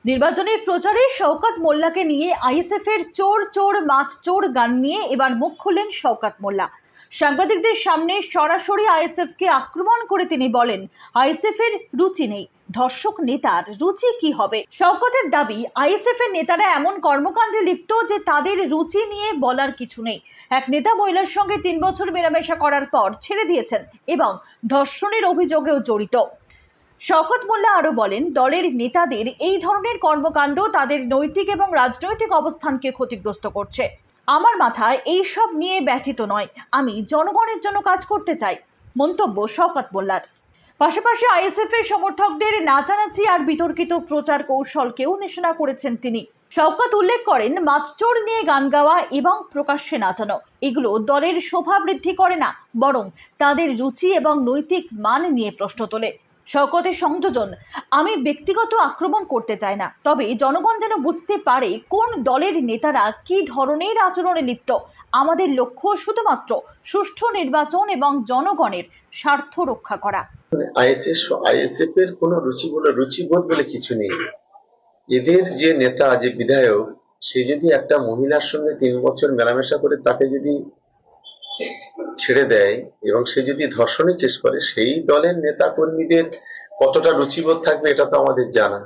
নির্বাচনী প্রচারে শওকত মোল্লাকে নিয়ে আইএসএফ এর চোর চোর মাছ চোর গান নিয়ে এবার মুখ খুললেন শওকত মোল্লা। সাংবাদিকদের সামনে সরাসরি আইএসএফ কে আক্রমণ করে তিনি বলেন, আইএসএফ এর রুচি নেই, ধর্ষক নেতার রুচি কি হবে? শওকতের দাবি, আইএসএফ এর নেতারা এমন কর্মকাণ্ডে লিপ্ত যে তাদের রুচি নিয়ে বলার কিছু নেই। এক নেতা মহিলার সঙ্গে 3 বছর মেলামেশা করার পর ছেড়ে দিয়েছেন এবং ধর্ষণের অভিযোগেও জড়িত। শওকত মোল্লা আরো বলেন, দলের নেতাদের এই ধরনের কর্মকাণ্ড তাদের নৈতিক এবং রাজনৈতিক অবস্থানকে ক্ষতিগ্রস্ত করছে। আমার মাথায় এই সব নিয়ে ব্যথিত নয়, আমি জনগণের জন্য কাজ করতে চাই, মন্তব্য শওকত মোল্লার। পাশাপাশি আইএসএফ এর সমর্থকদের নাচানাচি আর বিতর্কিত প্রচার কৌশলকেও নিশানা করেছেন তিনি। শওকত উল্লেখ করেন, মাছচোর নিয়ে গান গাওয়া এবং প্রকাশ্যে নাচানো এগুলো দলের শোভা বৃদ্ধি করে না, বরং তাদের রুচি এবং নৈতিক মান নিয়ে প্রশ্ন তোলে। শওকতের সংযোজন, আমি ব্যক্তিগত আক্রমণ করতে চাই না, তবে জনগণ যেন বুঝতে পারে কোন দলের নেতারা কি ধরনের আচরণে লিপ্ত। আমাদের লক্ষ্য শুধুমাত্র সুষ্ঠু নির্বাচন এবং জনগণের স্বার্থ রক্ষা করা। আইএসএফ এর কোনো রুচিবোধ বলে কিছু নেই। এদের যে নেতা, যে বিধায়ক, সে যদি একটা মহিলার সঙ্গে 3 বছর মেলামেশা করে তাকে যদি ছেড়ে দেয় এবং সে যদি ধর্ষণের চেষ্টা করে, সেই দলের নেতা কর্মীদের কতটা রুচিবোধ থাকবে এটা তো আমাদের জানা।